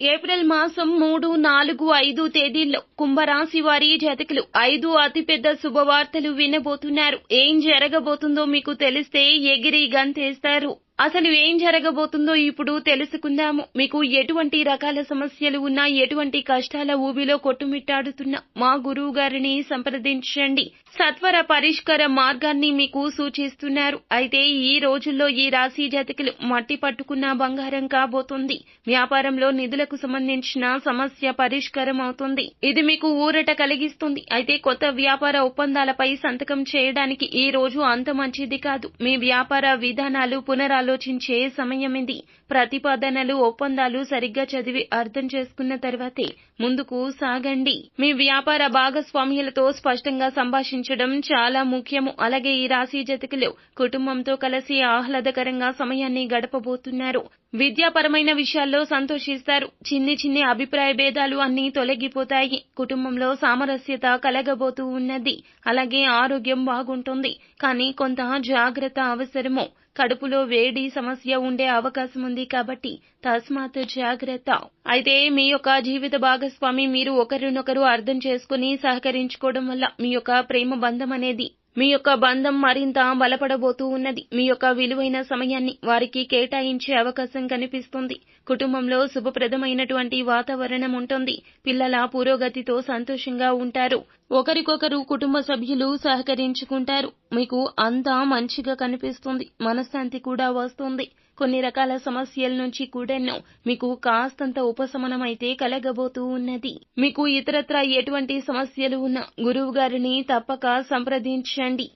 April మాసం 3, 4, 5 తేదీల్లో కుంభరాశి వారి జాతకులు 5 అతిపెద్ద శుభవార్తలు వినబోతున్నారు. ఏం జరగబోతుందో మీకు తెలిస్తే ఎగిరి గంతేస్తారు. అసలు ఏం జరగబోతుందో ఇప్పుడు తెలుసుకుందాము. మీకు ఎటువంటి రకాల సమస్యలు ఉన్నా, ఎటువంటి కష్టాల ఊబిలో కొట్టుమిట్టాడుతున్నా మా గురువు గారిని సంప్రదించండి. సత్వర పరిష్కార మార్గాన్ని మీకు సూచిస్తున్నారు. అయితే ఈ రోజుల్లో ఈ రాశి జాతకులు మట్టి పట్టుకున్న బంగారం కాబోతుంది. వ్యాపారంలో నిధులకు సంబంధించిన సమస్య పరిష్కారం అవుతుంది. ఇది మీకు ఊరట కలిగిస్తుంది. అయితే కొత్త వ్యాపార ఒప్పందాలపై సంతకం చేయడానికి ఈ రోజు అంత మంచిది కాదు. మీ వ్యాపార విధానాలు పునరాలోచించే సమయం ఇది. ప్రతిపాదనలు, ఒప్పందాలు సరిగ్గా చదివి అర్థం చేసుకున్న తర్వాతే ముందుకు సాగండి. మీ వ్యాపార భాగస్వామ్యులతో స్పష్టంగా సంభాషించడం చాలా ముఖ్యము. అలాగే ఈ రాశి జాతకులు కుటుంబంతో కలిసి ఆహ్లాదకరంగా సమయాన్ని గడపబోతున్నారు. విద్యాపరమైన విషయాల్లో సంతోషిస్తారు. చిన్ని అభిప్రాయ భేదాలు అన్నీ తొలగిపోతాయి. కుటుంబంలో సామరస్యత కలగబోతూ ఉన్నది. అలాగే ఆరోగ్యం బాగుంటుంది. కానీ కొంత జాగ్రత్త అవసరము. కడుపులో వేడి సమస్య ఉండే అవకాశం ఉంది కాబట్టి తస్మాత్ జాగ్రత్త. అయితే మీ యొక్క జీవిత భాగస్వామి మీరు ఒకరినొకరు అర్థం చేసుకుని సహకరించుకోవడం వల్ల మీ యొక్క ప్రేమ బంధం అనేది మీ యొక్క బంధం మరింత బలపడబోతూ ఉన్నది. మీ యొక్క విలువైన సమయాన్ని వారికి కేటాయించే అవకాశం కనిపిస్తుంది. కుటుంబంలో శుభప్రదమైనటువంటి వాతావరణం ఉంటుంది. పిల్లల పురోగతితో సంతోషంగా ఉంటారు. ఒకరికొకరు కుటుంబ సభ్యులు సహకరించుకుంటారు. మీకు అంతా మంచిగా కనిపిస్తుంది. మనశ్శాంతి కూడా వస్తుంది. కొన్ని రకాల సమస్యల నుంచి కూడాను మీకు కాస్తంత ఉపశమనం అయితే కలగబోతూ ఉన్నది. మీకు ఇతరత్రా ఎటువంటి సమస్యలు ఉన్నా గురువు గారిని తప్పక సంప్రదించండి.